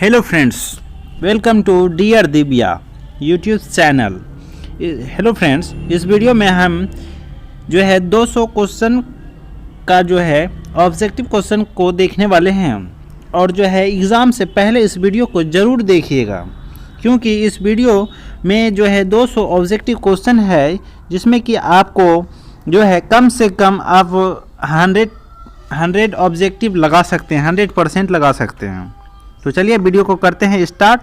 Hello friends, welcome to dear Divya YouTube channel. Hello friends, इस video में हम जो है 200 क्वेश्चन का जो है ऑब्जेक्टिव क्वेश्चन को देखने वाले हैं और जो है एग्ज़ाम से पहले इस वीडियो को ज़रूर देखिएगा, क्योंकि इस वीडियो में जो है 200 ऑब्जेक्टिव क्वेश्चन है जिसमें कि आपको जो है कम से कम आप 100 ऑब्जेक्टिव लगा सकते हैं, 100% लगा सकते हैं। तो चलिए वीडियो को करते हैं स्टार्ट।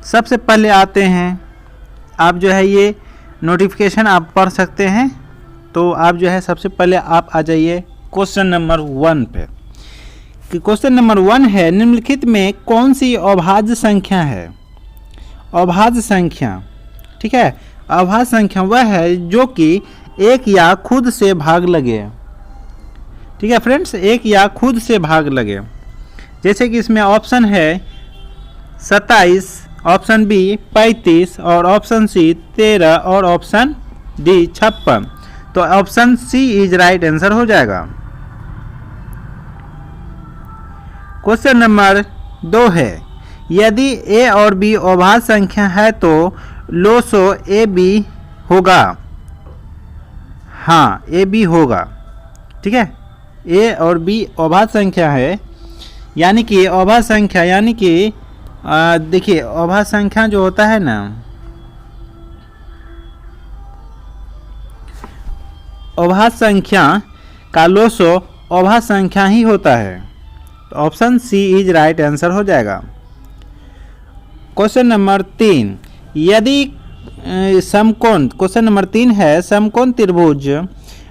सबसे पहले आते हैं, आप जो है ये नोटिफिकेशन आप पढ़ सकते हैं। तो आप जो है सबसे पहले आप आ जाइए क्वेश्चन नंबर 1 पे। कि क्वेश्चन नंबर 1 है, निम्नलिखित में कौन सी अभाज्य संख्या है? अभाज्य संख्या, ठीक है। अभाज्य संख्या वह है जो कि एक या खुद से भाग लगे, ठीक है फ्रेंड्स, एक या खुद से भाग लगे। जैसे कि इसमें ऑप्शन है 27, ऑप्शन बी 35 और ऑप्शन सी 13 और ऑप्शन डी 56। तो option C is right answer हो जाएगा। क्वेश्चन नंबर 2 है, यदि ए और बी अभाज्य संख्या है तो लोसो ए बी होगा। हाँ, ए बी होगा, ठीक है। ए और बी अभाज्य संख्या है, यानी कि अभाज्य संख्या यानी कि देखिए अभाज्य संख्या जो होता है ना, अभाज्य संख्या का लोसो अभाज्य संख्या ही होता है। तो option C is right answer हो जाएगा। क्वेश्चन नंबर 3, यदि समकोण, क्वेश्चन नंबर 3 है, समकोण त्रिभुज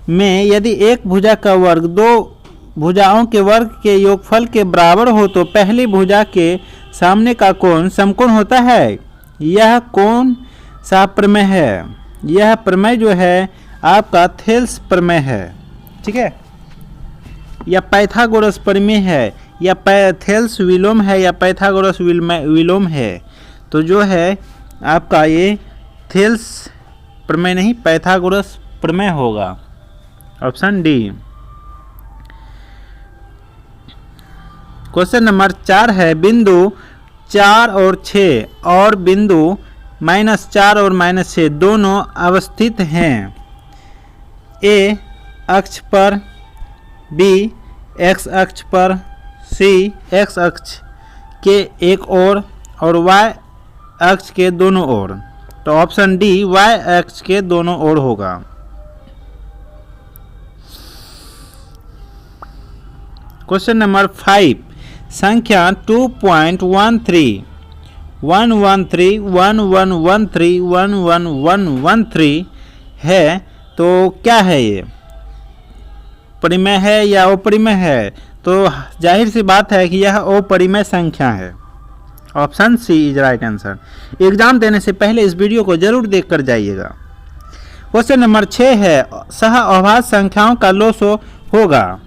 में यदि एक भुजा का वर्ग दो भुजाओं के वर्ग के योगफल के बराबर हो तो पहली भुजा के सामने का कोण समकोण होता है। यह कौन सा प्रमेय है? यह प्रमेय जो है आपका थेल्स प्रमेय है, ठीक है, या पाइथागोरस प्रमेय है, या थेल्स विलोम है, या पाइथागोरस विलोम है। तो जो है आपका ये थेल्स प्रमेय नहीं, पाइथागोरस प्रमेय होगा, ऑप्शन डी। क्वेश्चन नंबर 4 है, बिंदु 4 और 6 और बिंदु -4 और -6 दोनों अवस्थित हैं ए अक्ष पर, बी एक्स अक्ष पर, सी एक्स अक्ष के एक ओर और वाई अक्ष के दोनों ओर। तो ऑप्शन डी वाई अक्ष के दोनों ओर होगा। क्वेश्चन नंबर 5, संख्या 2.13 113 1113 11113 है, तो क्या है ये? परिमेय है या अपरिमेय है? तो जाहिर सी बात है कि यह अपरिमेय संख्या है, option C is right answer. Exam देने से पहले इस वीडियो को जरूर देख कर जाइएगा। क्वेश्चन नंबर 6 है, सह अभाज्य संख्याओं का लोसो होगा।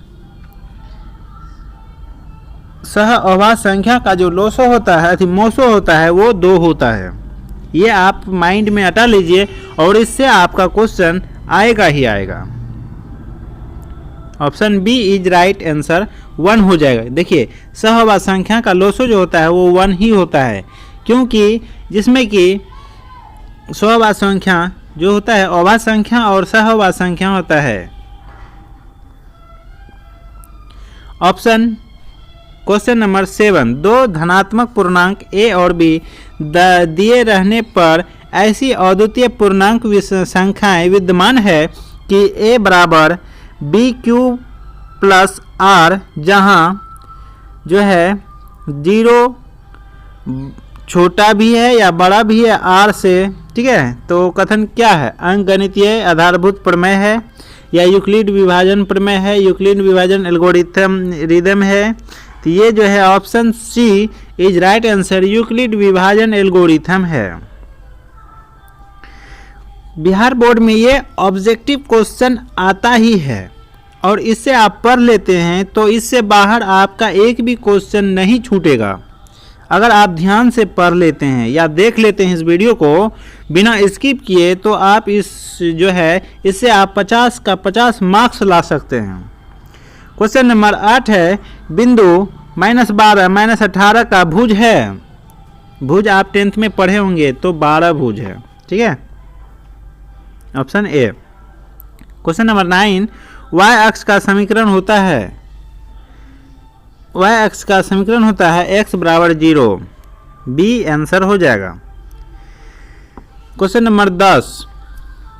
सह अभाज्य संख्या का जो लोसो होता है, मोसो होता है, वो 2 होता है। ये आप माइंड में हटा लीजिए और इससे आपका क्वेश्चन आएगा ही आएगा। Option B is right answer, 1 हो जाएगा। देखिए सहअभाज्य संख्या का लोसो जो होता है वो 1 ही होता है, क्योंकि जिसमें कि सहअभाज्य संख्या जो होता है अभाज्य संख्या और सहअभाज्य संख्या होता है। ऑप्शन क्वेश्चन नंबर 7, दो धनात्मक पूर्णांक ए और बी दिए रहने पर ऐसी अद्वितीय पूर्णांक संख्याएं विद्यमान है कि ए बराबर बी क्यूब प्लस आर, जहां जो है 0 छोटा भी है या बड़ा भी है आर से, ठीक है। तो कथन क्या है? अंकगणितीय आधारभूत प्रमेय है, या यूक्लिड विभाजन प्रमेय है, यूक्लिड विभाजन एल्गोरिथम है। तो ये जो है option C is right answer, Euclid विभाजन एल्गोरिथम है। बिहार बोर्ड में ये ऑब्जेक्टिव क्वेश्चन आता ही है और इससे आप पढ़ लेते हैं तो इससे बाहर आपका एक भी क्वेश्चन नहीं छूटेगा। अगर आप ध्यान से पढ़ लेते हैं या देख लेते हैं इस वीडियो को बिना स्किप किए, तो आप इस जो है इससे आप 50 का 50 मार्क्स ला सकते हैं। क्वेश्चन नंबर 8 है बिंदु -12 -18 का भुज है। भुज आप 10th में पढ़े होंगे तो 12 भुज है, ठीक है, option A. Question number 9 y अक्ष का समीकरण होता है, y अक्ष का समीकरण होता है x बराबर 0, बी आंसर हो जाएगा। क्वेश्चन नंबर 10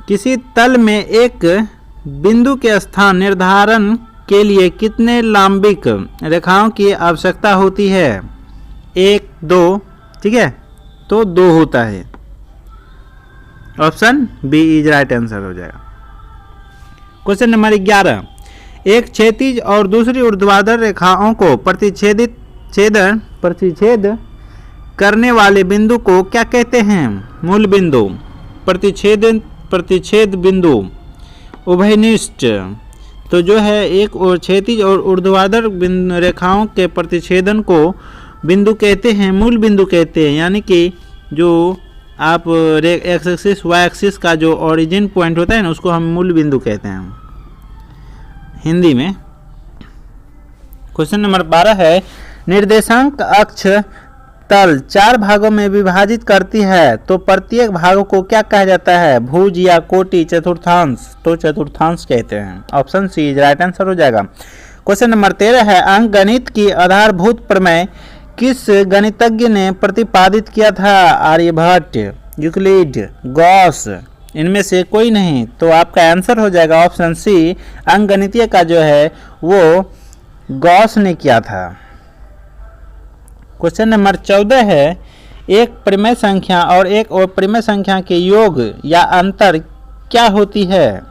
किसी तल में एक बिंदु के स्थान निर्धारण के लिए कितने लंबिक रेखाओं की आवश्यकता होती है? 1 2, ठीक है, तो 2 होता है, option B is right answer हो जाएगा। क्वेश्चन नंबर 11 एक क्षैतिज और दूसरी ऊर्ध्वाधर रेखाओं को प्रतिच्छेद करने वाले बिंदु को क्या कहते हैं? मूल बिंदु, प्रतिच्छेद बिंदु, उभयनिष्ठ। तो जो है एक और क्षैतिज और ऊर्ध्वाधर रेखाओं के प्रतिच्छेदन को बिंदु कहते हैं, मूल बिंदु कहते हैं। यानी कि जो आप एक्स एक्सिस वाई एक्सिस का जो ओरिजिन पॉइंट होता है ना, उसको हम मूल बिंदु कहते हैं हिंदी में। क्वेश्चन नंबर 12 है निर्देशांक अक्ष तल 4 भागों में विभाजित करती है, तो प्रत्येक भाग को क्या कहा जाता है? भुज या कोटि, चतुर्थांश? तो चतुर्थांश कहते हैं, option C is right answer हो जाएगा। क्वेश्चन नंबर 13 है अंकगणित की आधारभूत प्रमेय किस गणितज्ञ ने प्रतिपादित किया था? आर्यभट्ट, यूक्लिड, गॉस, इनमें से कोई नहीं। तो आपका आंसर हो जाएगा ऑप्शन सी, अंकगणितीय का जो है वो गॉस ने किया था। क्वेश्चन नंबर 14 है एक परिमेय संख्या और एक अपरिमेय संख्या के योग या अंतर क्या होती है?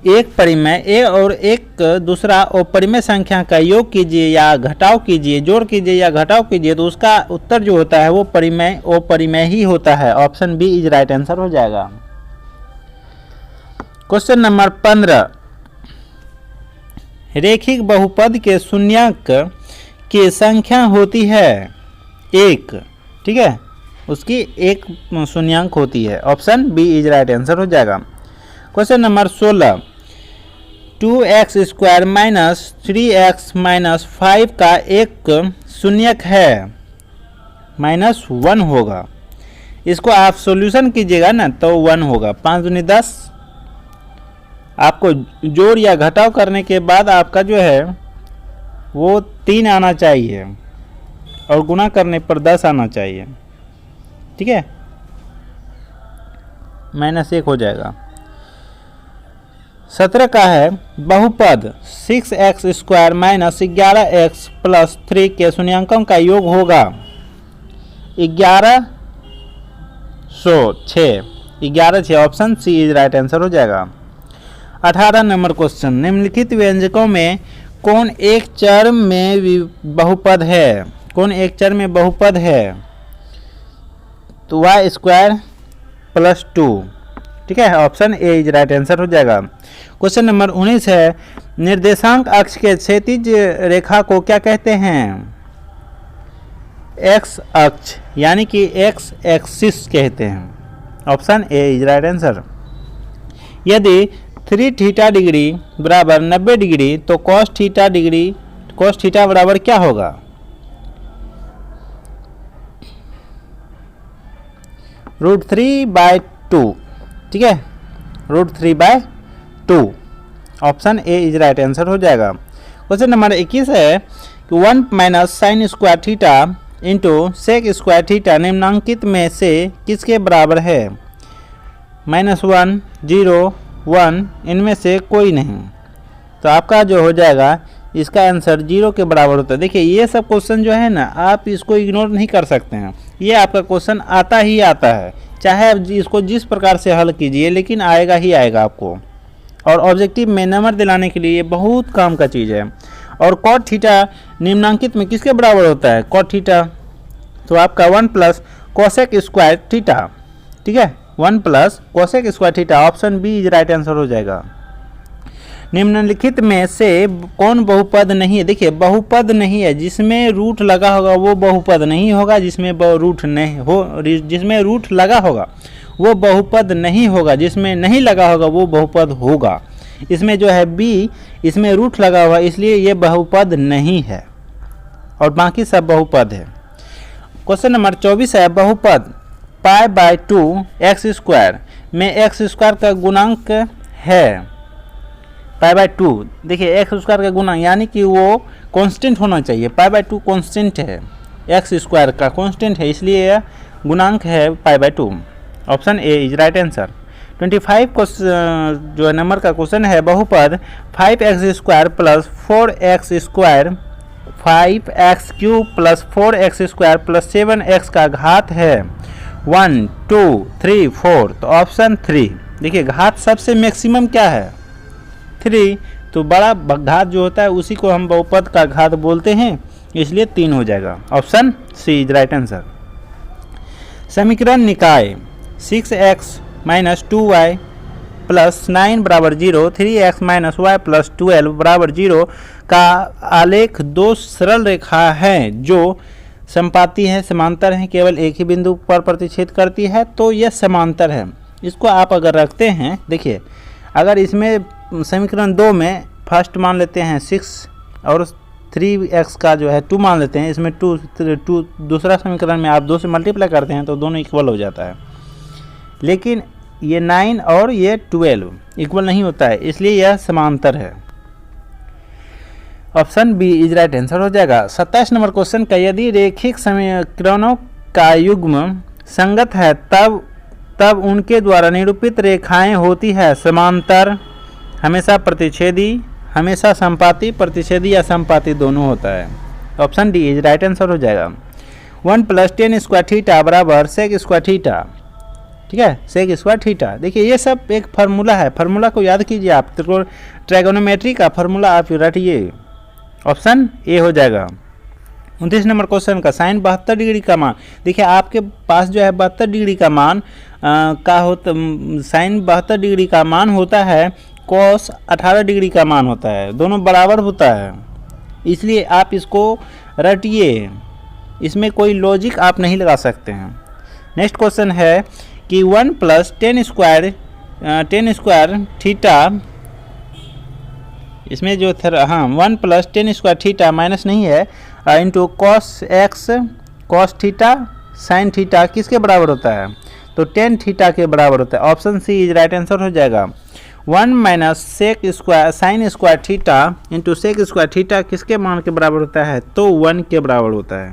एक परिमेय ए और एक दूसरा अपरिमेय संख्या का योग कीजिए या घटाव कीजिए, जोड़ कीजिए या घटाव कीजिए, तो उसका उत्तर जो होता है वो अपरिमेय ही होता है, option B is right answer हो जाएगा। क्वेश्चन नंबर 15 रेखिक बहुपद के शून्यक की संख्या होती है 1, ठीक है, उसकी एक शून्यंक होती है, option B is right answer हो जाएगा। Question number 16 2x square minus 3x minus 5 का एक शून्यक है, -1 होगा। इसको आप सॉल्यूशन कीजिएगा ना तो 1 होगा। 5 दूनी 10, आपको जोड़ या घटाव करने के बाद आपका जो है वो 3 आना चाहिए और गुणा करने पर 10 आना चाहिए, ठीक है, -1 हो जाएगा। 17 का है बहुपद 6x square minus 11x plus 3 के शून्यांकों का योग होगा 1106, option C is right answer हो जाएगा। 18 नंबर क्वेश्चन निम्नलिखित व्यंजकों में कौन एक चर में बहुपद है? कौन एक चर में बहुपद है? तो y स्क्वायर प्लस 2, ठीक है, option A is right answer हो जाएगा। क्वेश्चन नंबर 19 है निर्देशांक अक्ष के क्षैतिज रेखा को क्या कहते हैं? एक्स अक्ष, यानी कि एक्स एक्सिस कहते हैं, option A is right answer. यदि 3 थीटा डिग्री बराबर 90 डिग्री तो cos थीटा बराबर क्या होगा? √3/2, ठीक है, √3/2, option A is right answer हो जाएगा। क्वेश्चन नंबर 21 है कि 1 minus sine square theta into sec square theta निम्नांकित में से किसके बराबर है? -1, 0, 1, इनमें से कोई नहीं। तो आपका जो हो जाएगा इसका आंसर 0 के बराबर होता है। देखिए ये सब क्वेश्चन जो है ना आप इसको इग्नोर नहीं कर सकते हैं, ये आपका क्वेश्चन आता ही आता है, चाहे आप इसको जिस प्रकार से हल कीजिए लेकिन आएगा ही आएगा आपको। और ऑब्जेक्टिव में नंबर दिलाने के लिए बहुत काम का चीज़ है। और कॉट थीटा निम्नांकित में किसके बराबर होता है? कॉट थीटा, तो आपका 1 प्लस कोसेक स्क्वायर थीटा, ठीक है, 1 plus cosec square theta, option B is right answer हो जाएगा। निम्नलिखित में से कौन बहुपद नहीं है? देखिए बहुपद नहीं है, जिसमें रूट लगा होगा वो बहुपद नहीं होगा, जिसमें रूट लगा होगा वो बहुपद नहीं होगा, जिसमें नहीं लगा होगा वो बहुपद होगा। इसमें जो है b इसमें रूट लगा हुआ इसलिए ये बहुपद नहीं है और बाकी सब बहुपद है। क्वेश्चन नंबर 24 है बहुपद पाई बाय 2 एक्स स्क्वायर में एक्स स्क्वायर का गुणांक है पाई बाय 2। देखिए एक्स स्क्वायर का गुणांक यानी कि वो कांस्टेंट होना चाहिए। पाई बाय 2 कांस्टेंट है, एक्स स्क्वायर का कांस्टेंट है इसलिए यह गुणांक है pi by 2। Option A is right answer. 25 जो नंबर का क्वेश्चन है बहुपद 5x square plus 4x square 5x cube plus 4x square plus 7x का घात है 1 2 3 4। तो ऑप्शन 3। देखिए घात सबसे मैक्सिमम क्या है 3, तो बड़ा घात जो होता है उसी को हम बहुपद का घात बोलते हैं इसलिए 3 हो जाएगा। Option C is right answer. समीकरण निकाय 6x माइनस 2y प्लस 9 बराबर 0 3x माइनस वाई प्लस 12 बराबर 0 का आलेख दो सरल रेखा है जो समपाती है, समांतर है, केवल एक ही बिंदु पर प्रतिच्छेद करती है तो यह समांतर है। इसको आप अगर रखते हैं, देखिए अगर इसमें समीकरण 2 में फर्स्ट मान लेते हैं 6 और 3x का जो है 2 मान लेते हैं, इसमें 2 दूसरा समीकरण में आप 2 से मल्टीप्लाई करते हैं तो दोनों इक्वल हो जाता है। लेकिन ये 9 और ये 12 इक्वल नहीं होता है इसलिए यह समांतर है। Option B is right answer हो जाएगा। 27 नंबर क्वेश्चन का यदि रेखिक समीकरणों का युग्म संगत है तब उनके द्वारा निरूपित रेखाएं होती है समांतर, हमेशा प्रतिच्छेदी, हमेशा संपाती, प्रतिच्छेदी या संपाती दोनों होता है। Option D is right answer हो जाएगा। 1 + 10 स्क्वायर थीटा बराबर सेक स्क्वायर थीटा। ठीक है, सेक स्क्वायर थीटा। देखिए ये सब एक फार्मूला है, फार्मूला को याद कीजिए आप, ट्रायगोनोमेट्री का फार्मूला आप रटिए। ऑप्शन ए हो जाएगा। 29 नंबर क्वेश्चन का साइन 72 डिग्री का मान। देखिए आपके पास जो है 72 डिग्री का मान साइन 72 डिग्री का मान होता है, कॉस 18 डिग्री का मान होता है, दोनों बराबर होता है इसलिए आप इसको रटिए, इसमें कोई लॉजिक आप नहीं लगा सकते हैं। नेक्स्ट क्वेश्चन है कि 1 + 10 स्क्वायर थीटा, इसमें जो 1 + 10 स्क्वायर थीटा माइनस नहीं है into cos x cos theta sine theta किसके बराबर होता है, तो 10 थीटा के बराबर होता है। Option C is right answer हो जाएगा। 1 - sec square sine square theta into sec square theta किसके मान के बराबर होता है, तो 1 के बराबर होता है।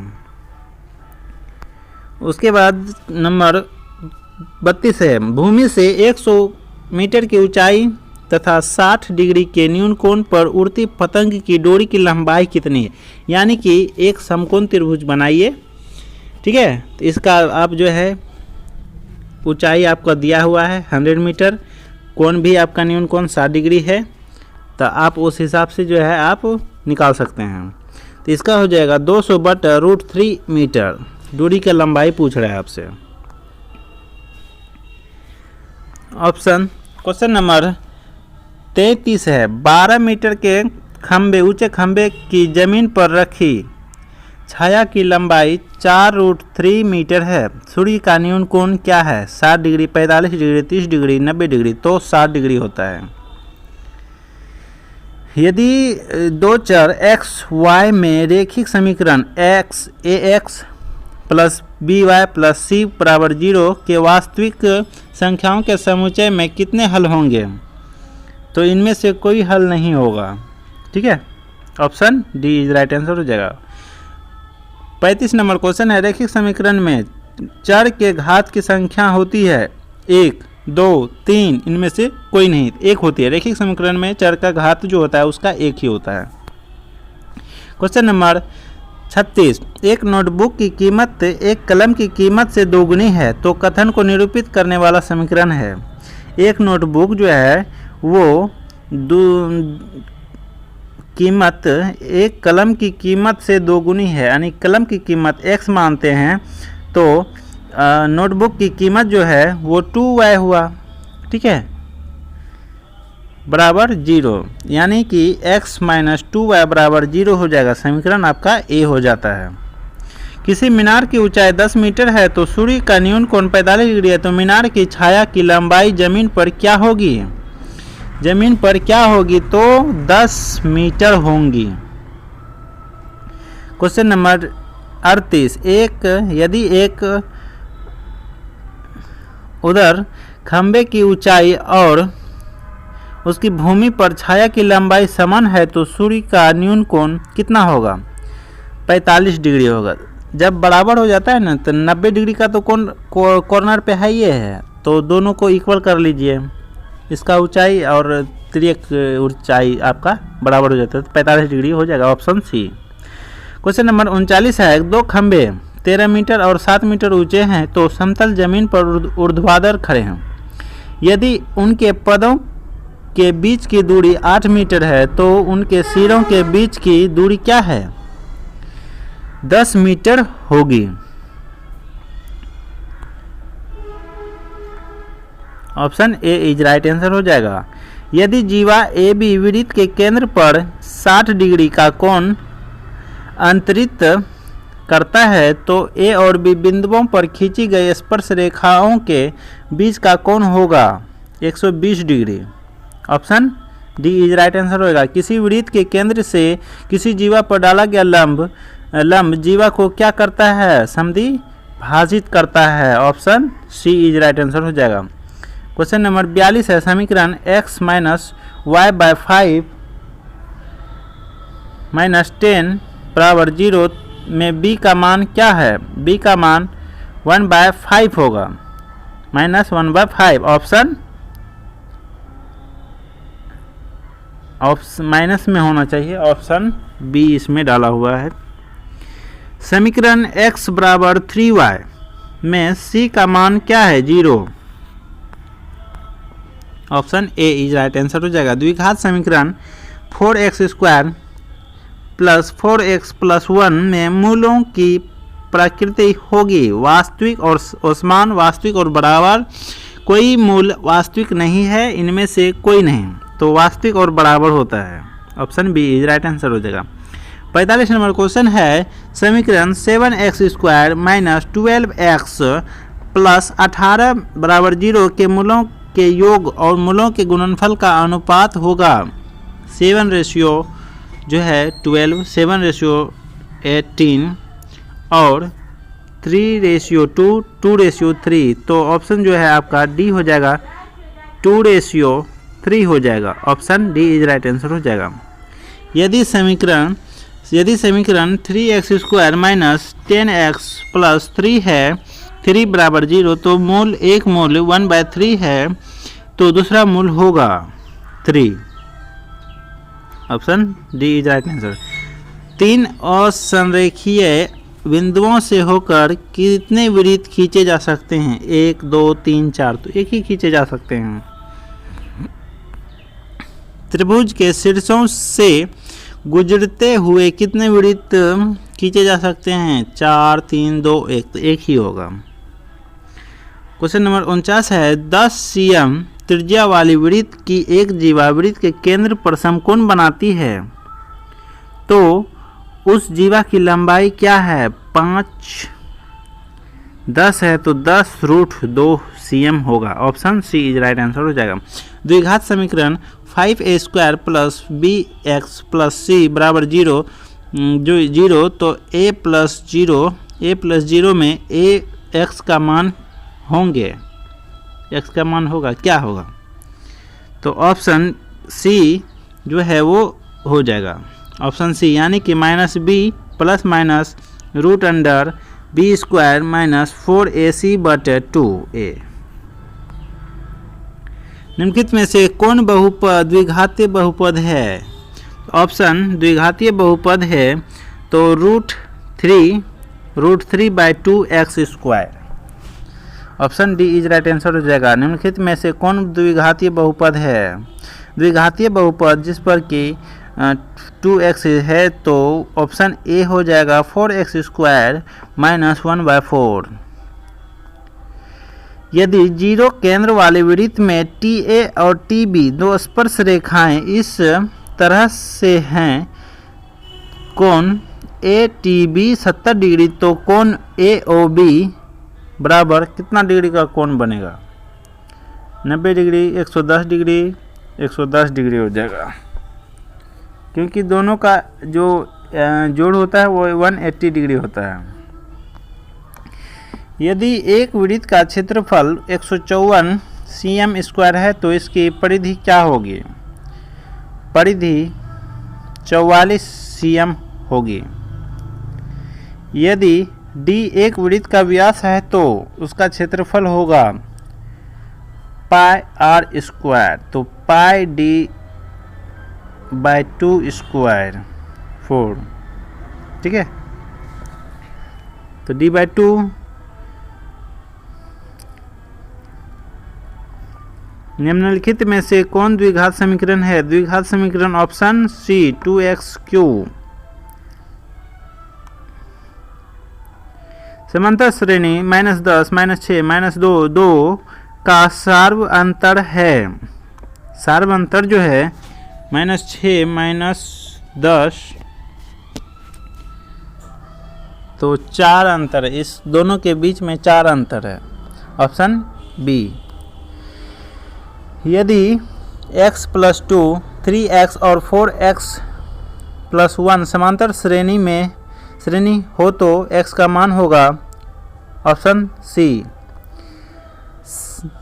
उसके बाद नंबर 32 है भूमि से 100 मीटर की ऊंचाई तथा 60 डिग्री के न्यून कोण पर उड़ती पतंग की डोरी की लंबाई कितनी है। यानी कि एक समकोण त्रिभुज बनाइए, ठीक है, तो इसका आप जो है ऊंचाई आपका दिया हुआ है 100 मीटर, कोण भी आपका न्यून कोण 60 डिग्री है, तो आप उस हिसाब से जो है आप निकाल सकते हैं। तो इसका हो जाएगा 200 बटा √3 मीटर, दूरी की लंबाई पूछ रहा है आपसे। ऑप्शन क्वेश्चन नंबर 33 है 12 मीटर के खंबे ऊंचे खंबे की जमीन पर रखी छाया की लंबाई 4√3 मीटर है, सूर्य का न्यून कोण क्या है, 60 डिग्री 45 डिग्री 30 डिग्री 90 डिग्री, तो 60 डिग्री होता है। यदि दो चर x y में रेखिक समीकरण ax plus by plus c बराबर 0 के वास्तविक संख्याओं के समुच्चय में कितने हल होंगे, तो इनमें से कोई हल नहीं होगा। ठीक है, option D is right answer हो जाएगा। 35 नंबर क्वेश्चन है रेखिक समीकरण में चर के घात की संख्या होती है 1 2 3, इनमें से कोई नहीं, एक होती है। रेखिक समीकरण में चर का घात जो होता है उसका एक ही होता है। क्वेश्चन नंबर 36 एक नोटबुक की कीमत एक कलम की कीमत से दोगुनी है तो कथन को निरूपित करने वाला समीकरण है। एक नोटबुक जो है वो कीमत एक कलम की कीमत से दोगुनी है, यानी कलम की कीमत x मानते हैं तो नोटबुक की कीमत जो है वो 2y हुआ, ठीक है, बराबर 0, यानी कि x - 2y बराबर 0 हो जाएगा। समीकरण आपका ए हो जाता है। किसी मीनार की ऊंचाई 10 मीटर है तो सूर्य का न्यून कोण 45 डिग्री है, तो मीनार की छाया की लंबाई जमीन पर क्या होगी, जमीन पर क्या होगी, तो 10 मीटर होंगी। क्वेश्चन नंबर 38, यदि एक उधर खंबे की ऊंचाई और उसकी भूमि पर छाया की लंबाई समान है तो सूर्य का न्यून कोण कितना होगा, 45 डिग्री होगा। जब बराबर हो जाता है ना तो 90 डिग्री का तो कॉर्नर पे है, ये है, तो दोनों को इक्वल कर लीजिए। इसका ऊंचाई और तिर्यक ऊंचाई आपका बराबर हो जाता है तो 45 डिग्री हो जाएगा, ऑप्शन सी। क्वेश्चन नंबर 39 है, दो खंबे 13 मीटर और 7 मीटर ऊंचे हैं तो समतल जमीन पर ऊर्ध्वाधर खड़े हैं। यदि उनके पदों के बीच की दूरी 8 मीटर है तो उनके सिरों के बीच की दूरी क्या है, 10 मीटर होगी। Option A is right answer हो जाएगा। यदि जीवा ए बी वृत्त के केंद्र पर 60 डिग्री का कोण अंतरित करता है तो ए और बी बिंदुओं पर खींची गई स्पर्श रेखाओं के बीच का कोण होगा 120 degree. Option D is right answer होगा। किसी वृत्त के केंद्र से किसी जीवा पर डाला गया लंब जीवा को क्या करता है, समधि भाजित करता है। Option C is right answer हो जाएगा। क्वेश्चन नंबर 42 है, समीकरण x minus Y by 5 minus 10 बराबर 0 में b का मान क्या है, b का मान 1/5 होगा, -1/5। ऑप्शन माइनस में होना चाहिए, ऑप्शन बी इसमें डाला हुआ है। समीकरण x बराबर 3y में c का मान क्या है, 0। Option A is right answer हो जाएगा। द्विघात समीकरण 4x² प्लस 4x प्लस 1 में मूलों की प्रकृति होगी वास्तविक और असमान, वास्तविक और बराबर। कोई मूल वास्तविक नहीं है, इनमें से कोई नहीं, तो वास्तविक और बराबर होता है। Option B is right answer हो जाएगा। 45 नंबर क्वेश्चन है, समीकरण 7x² माइनस 12x प्लस 18 बराबर 0 के मूलों के योग और मूलों के गुणनफल का अनुपात होगा 7:12, 7:18 और 3:2, 2:3। तो ऑप्शन जो है आपका डी हो जाएगा, 2:3 हो जाएगा। Option D is right answer हो जाएगा। यदि समीकरण 3x² माइनस 10x प्लस 3 है, 3 बराबर 0, तो मूल एक मूल 1/3 है, तो दूसरा मूल होगा 3। Option D is right answer. 3 असंरेखीय बिंदुओं से होकर कितने वृत्त खींचे जा सकते हैं, 1 2 3 4, तो एक ही खींचे जा सकते हैं। त्रिभुज के शीर्षों से गुजरते हुए कितने वृत्त खींचे जा सकते हैं, 4 3 2 1, तो एक ही होगा। क्वेश्चन नंबर 49 है, 10 cm त्रिज्या वाली वृत्त की एक जीवा वृत्त के केंद्र पर समकोण बनाती है तो उस जीवा की लंबाई क्या है, 5 10 है तो 10√2 cm होगा। Option C is right answer हो जाएगा। द्विघात समीकरण 5a² plus bx plus c बराबर 0 तो a प्लस 0 में a x का मान होंगे, x का मान होगा, क्या होगा, तो ऑप्शन सी जो है वो हो जाएगा। ऑप्शन सी यानी कि -b plus minus √b² minus 4ac/2a। निम्नलिखित में से कौन बहुपद द्विघातीय बहुपद है, ऑप्शन द्विघातीय बहुपद है तो √3/2x²। Option D is right answer हो जाएगा। निम्नलिखित में से कौन द्विघातीय बहुपद है, द्विघातीय बहुपद जिस पर कि 2x है, तो ऑप्शन ए हो जाएगा 4x² माइनस 1/4। यदि 0 केंद्र वाले वृत्त में TA और TB दो स्पर्श रेखाएं इस तरह से हैं, कोण ATB 70 डिग्री, तो कोण AOB बराबर कितना डिग्री का कोण बनेगा, 90 डिग्री, 110 डिग्री, 110 डिग्री हो जाएगा, क्योंकि दोनों का जो जोड़ होता है वो 180 डिग्री होता है। यदि एक वृत्त का क्षेत्रफल 154 cm स्क्वायर है तो इसकी परिधि क्या होगी? परिधि 44 cm होगी। यदि d एक वृत्त का व्यास है तो उसका क्षेत्रफल होगा पाई r स्क्वायर, तो पाई d बाई 2 स्क्वायर 4, ठीक है। तो d बाई 2 निम्नलिखित में से कौन द्विघात समीकरण है? द्विघात समीकरण ऑप्शन सी 2x3। समांतर श्रेणी -10 -6 -2 का सार्व अंतर है। सार्व अंतर जो है -6 -10, तो 4 अंतर है, इस दोनों के बीच में 4 अंतर है, ऑप्शन बी। यदि x + 2 3x और 4x + 1 समांतर श्रेणी हो तो x का मान होगा, ऑप्शन सी।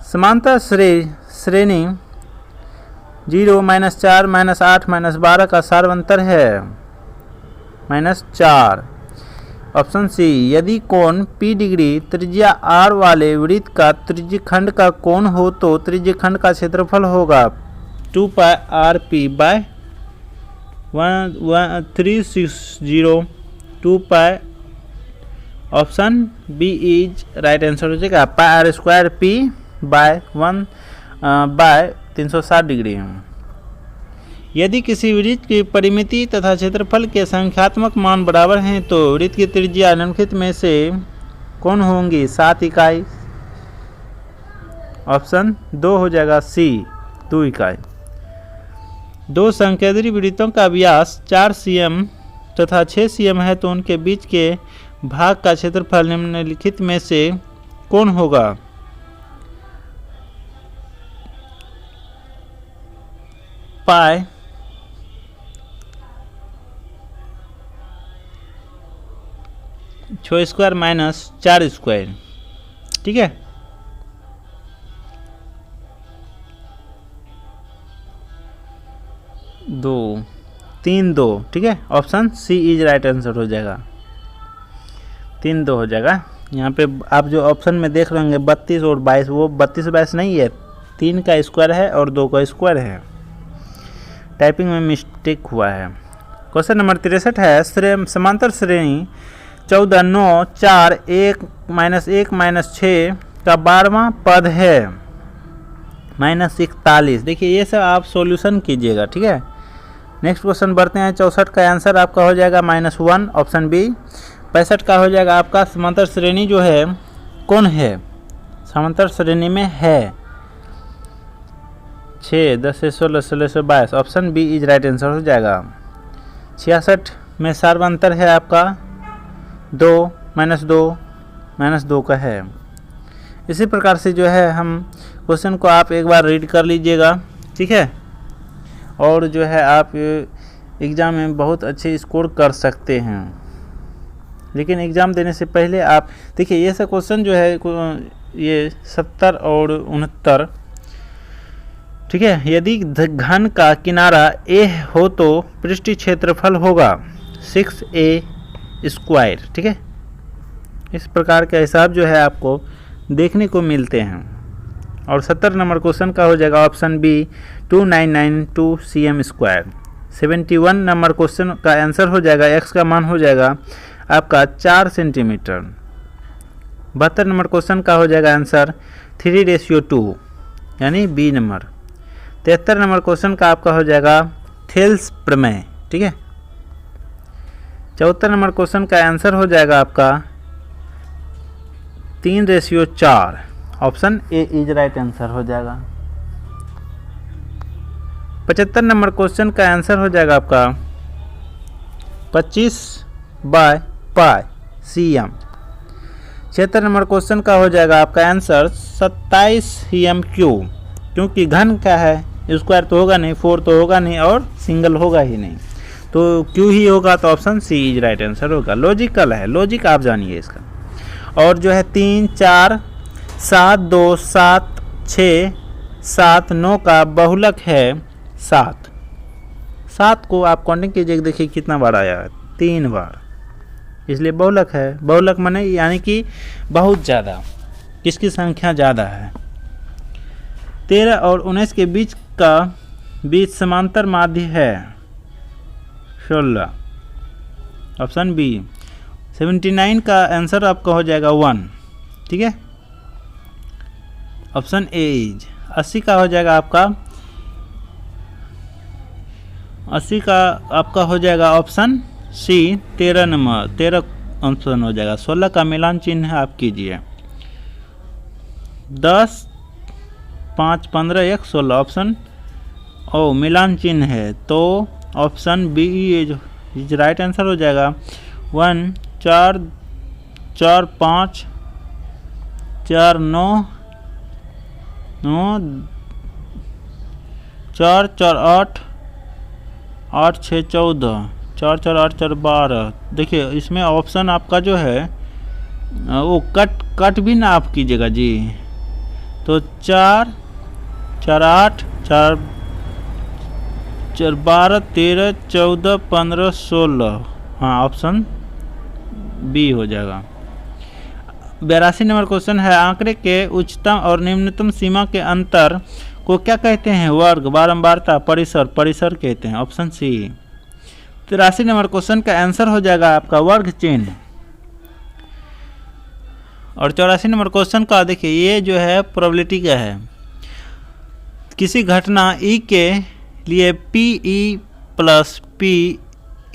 समांतर श्रेणी 0 -4 -8 -12 का सार्व अंतर है -4, ऑप्शन सी। यदि कोण P डिग्री त्रिज्या r वाले वृत्त का त्रिज्यखंड का कोण हो तो त्रिज्यखंड का क्षेत्रफल होगा 2 pi rp by 360 2 pi, option B is right answer हो जाएगा। Pi r square p by 1 by 360 degree. यदि किसी वृत्त की परिमिति तथा क्षेत्रफल के संख्यात्मक मान बराबर हैं तो वृत्त की त्रिज्या निम्नलिखित में से कौन होंगी? 7 इकाई, ऑप्शन 2 हो जाएगा सी 2 इकाई। दो संकेंद्री वृत्तों का व्यास 4 cm तथा 6 cm है तो उनके बीच के भाग का क्षेत्रफल निम्नलिखित में से कौन होगा? पाई (6² - 4²), ठीक है। दो 3 2, ठीक है, option C is right answer हो जाएगा। 3 2 हो जाएगा। यहाँ पे आप जो ऑप्शन में देख रहे होंगे 32 और 22, वो 32 22 नहीं है, 3 का स्क्वायर है और 2 का स्क्वायर है, टाइपिंग में मिस्टेक हुआ है। क्वेश्चन नंबर 63 है, समांतर श्रेणी 14 9 4 1 -1 -6 का 12वां पद है -41। देखिए ये सब आप सॉल्यूशन कीजिएगा, ठीक है। नेक्स्ट क्वेश्चन बढ़ते हैं। 64 का आंसर आपका हो जाएगा -1, ऑप्शन बी। 65 का हो जाएगा आपका समांतर श्रेणी जो है कौन है? समांतर श्रेणी में है 6 10 से 16 16 से 22, option B is right answer हो जाएगा। 66 में सार्व अंतर है आपका 2 -2 का है। इसी प्रकार से जो है हम क्वेश्चन को आप एक बार रीड कर लीजिएगा, ठीक है, और जो है आप एग्ज़ाम में बहुत अच्छे स्कोर कर सकते हैं। लेकिन एग्ज़ाम देने से पहले आप देखिए ये सब क्वेश्चन जो है ये 70 और 69, ठीक है। यदि घन का किनारा A हो तो पृष्ठीय क्षेत्रफल होगा 6a², ठीक है। इस प्रकार के हिसाब जो है आपको देखने को मिलते हैं। और 70 नंबर क्वेश्चन का हो जाएगा option B 2992 cm²। 71 number question का आंसर हो जाएगा, x का मान हो जाएगा आपका 4 सेंटीमीटर। 72 नंबर क्वेश्चन का हो जाएगा आंसर 3:2 यानी बी नंबर। 73 नंबर क्वेश्चन का आपका हो जाएगा थेल्स प्रमेय, ठीक है। 74 नंबर क्वेश्चन का आंसर हो जाएगा आपका 3:4, option A is right answer हो जाएगा। 75 नंबर क्वेश्चन का आंसर हो जाएगा आपका 25/π cm। 76 नंबर क्वेश्चन का हो जाएगा आपका आंसर 27 cm3, क्योंकि घन क्या है स्क्वायर तो होगा नहीं, 4 तो होगा नहीं और सिंगल होगा ही नहीं, तो क्यू ही होगा। तो option C is right answer होगा। लॉजिकल है, लॉजिक आप जानिए इसका। और जो है 3, 4, 7, 2, 7, 6, 7, 9 का बहुलक है 7। 7 को आप काउंटिंग कीजिए, देखिए कितना बार आया है, 3 बार, इसलिए बहुलक है। बहुलक माने यानी कि बहुत ज़्यादा, किसकी संख्या ज़्यादा है। 13 और 19 के बीच समांतर माध्य है 16, ऑप्शन बी। 79 का आंसर आपका हो जाएगा 1, ठीक है, ऑप्शन ए इज। 80 का हो जाएगा आपका, 80 का आपका हो जाएगा ऑप्शन सी 13 नंबर, 13 ऑप्शन हो जाएगा। 16 का मिलान चिन्ह आप कीजिए, 10, 5, 15, 1, 16, ऑप्शन ओ मिलान चिन्ह है, तो option B is right answer हो जाएगा। 1, 4, 4, 5, 4, 9, 4, 4, 8, 8, 6, 14, 4, 4, 8, 4, 12। देखिए इसमें ऑप्शन आपका जो है वो कट भी ना आप कीजिएगा जी, तो 4, 4, 8, 4, 4, 12, 13, 14, 15, 16, हाँ ऑप्शन बी हो जाएगा। 82 नंबर क्वेश्चन है, आंकड़े के उच्चतम और निम्नतम सीमा के अंतर को क्या कहते हैं? वर्ग, बारंबारता, परिसर, परिसर कहते हैं, ऑप्शन सी। 83 नंबर क्वेश्चन का आंसर हो जाएगा आपका वर्ग चिन्ह। और 84 नंबर क्वेश्चन का देखिए, ये जो है प्रोबेबिलिटी का है, किसी घटना ई के लिए P E plus P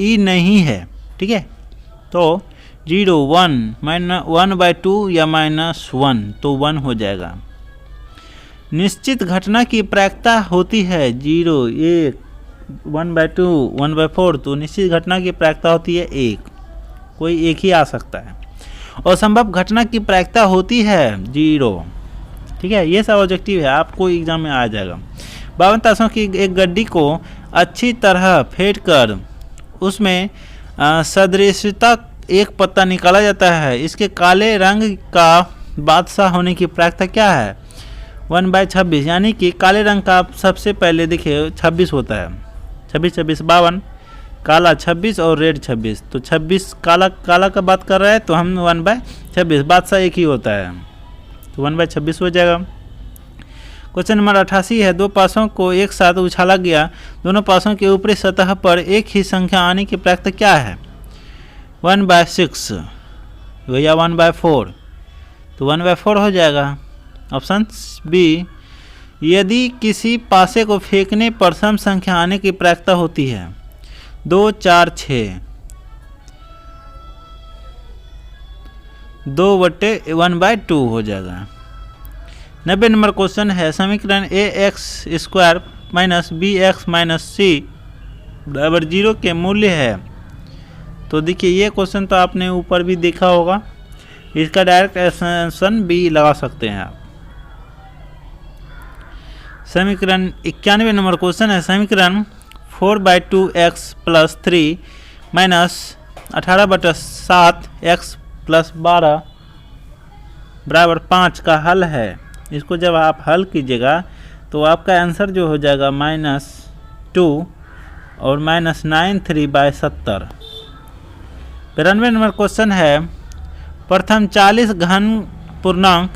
E नहीं है, ठीक है, तो 0, 1, -1/2 या -1, तो 1 हो जाएगा। निश्चित घटना की प्रायिकता होती है 0, 1, 1/2, 1/4, तो निश्चित घटना की प्रायिकता होती है 1, कोई एक ही आ सकता है। और संभव घटना की प्रायिकता होती है 0, ठीक है, ये सब ऑब्जेक्टिव है, आपको एग्जाम में आ जाएगा। 52 तासों की एक गड्डी को अच्छी तरह फेंट कर उसमें सदृशता एक पत्ता निकाला जाता है, इसके काले रंग का बादशाह होने की प्रायिकता क्या है? 1/26, यानी कि काले रंग का सबसे पहले देखिए 26 होता है, 26, 26, 52, काला 26 और रेड 26, तो 26 काला का बात कर रहा है, तो हम 1/26, बादशाह एक ही होता है, तो 1/26 हो जाएगा। क्वेश्चन नंबर 88 है, दो पासों को एक साथ उछाला गया, दोनों पासों के ऊपरी सतह पर एक ही संख्या आने की प्रायिकता क्या है? 1/6 या 1/4, तो 1/4 हो जाएगा, ऑप्शन बी। यदि किसी पासे को फेंकने पर सम संख्या आने की प्रायिकता होती है 2, 4, 6, 2/1/2 हो जाएगा। 90 नंबर क्वेश्चन है, समीकरण ax² - bx - c = 0 के मूल्य है, तो देखिए ये क्वेश्चन तो आपने ऊपर भी देखा होगा, इसका डायरेक्ट आंसर बी लगा सकते हैं आप। समीकरण 91 नंबर क्वेश्चन है, समीकरण 4/2x + 3 - 18/7 x + 12 = 5 का हल है। इसको जब आप हल कीजिएगा तो आपका आंसर जो हो जाएगा -2 और -93/70। 92 नंबर क्वेश्चन है, प्रथम 40 घन पूर्णांक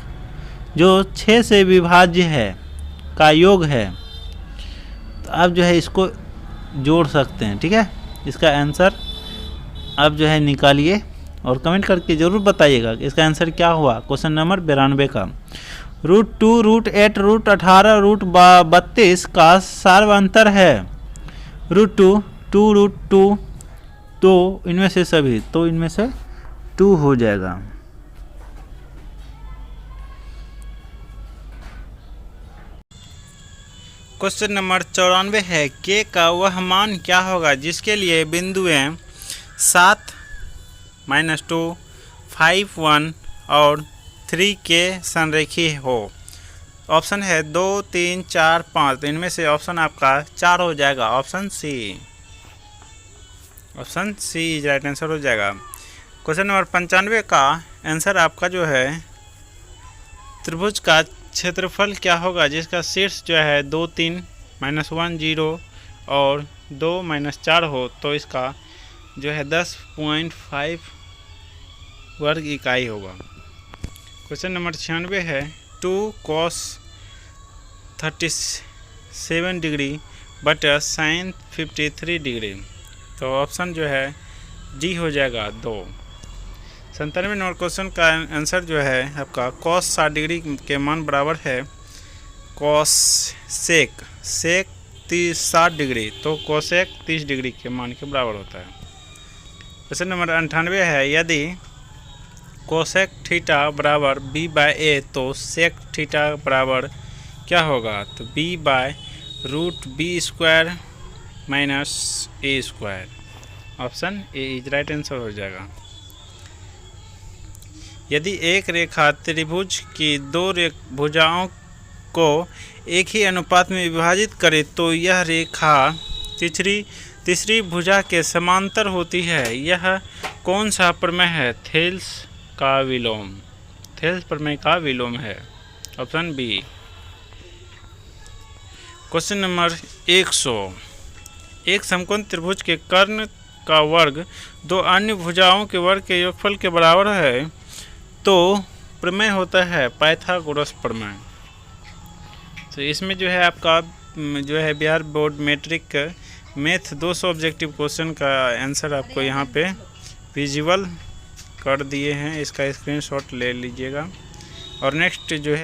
जो 6 से विभाज्य है का योग है, तो आप जो है इसको जोड़ सकते हैं, ठीक है, इसका आंसर आप जो है निकालिए और कमेंट करके ज़रूर बताइएगा कि इसका आंसर क्या हुआ। क्वेश्चन नंबर 92 का, √2, √8, √18, √32 का सार्वंतर है √2, 2√2, तो इनमें से सभी, तो इनमें से 2 हो जाएगा। क्वेश्चन नंबर 94 है, के का वह मान क्या होगा जिसके लिए बिंदुएं 7, -2, 5, 1 और 3 के संरेखी हो? ऑप्शन है 2, 3, 4, 5। तो इनमें से ऑप्शन आपका 4 हो जाएगा, option C. Option C is right answer हो जाएगा। क्वेश्चन नंबर 95 का आंसर आपका जो है, त्रिभुज का क्षेत्रफल क्या होगा जिसका शीर्ष जो है 2, 3, -1, 0 और 2, -4 हो, तो इसका जो है 10.5 वर्ग इकाई होगा। क्वेश्चन नंबर 96 है 2 cos 37 डिग्री बटा sin 53 डिग्री। तो ऑप्शन जो है डी हो जाएगा 2। 97 नंबर क्वेश्चन का आंसर जो है आपका cos 60 डिग्री के मान बराबर है cos sec 60 डिग्री, तो कोसेक 30 डिग्री के मान के बराबर होता है। क्वेश्चन नंबर 98 है यदि कोसेक थीटा बराबर b/a तो सेक थीटा बराबर क्या होगा, तो b/√b² minus a²। Option A is right answer हो जाएगा। यदि एक रेखा त्रिभुज की 2 भुजाओं को एक ही अनुपात में विभाजित करे तो यह रेखा तीसरी भुजा के समांतर होती है। यह कौन सा प्रमेय है, थेल्स का विलोम। थेल्स प्रमेय का विलोम है, ऑप्शन बी। क्वेश्चन नंबर 100, एक समकोण त्रिभुज के कर्ण का वर्ग 2 अन्य भुजाओं के वर्ग के योगफल के बराबर है, तो प्रमेय होता है पाइथागोरस प्रमेय। तो इसमें जो है आपका जो है Bihar board matric math 200 objective question का आंसर आपको यहाँ पे विजुअल कर दिए हैं, इसका स्क्रीनशॉट ले लीजिएगा। और नेक्स्ट जो है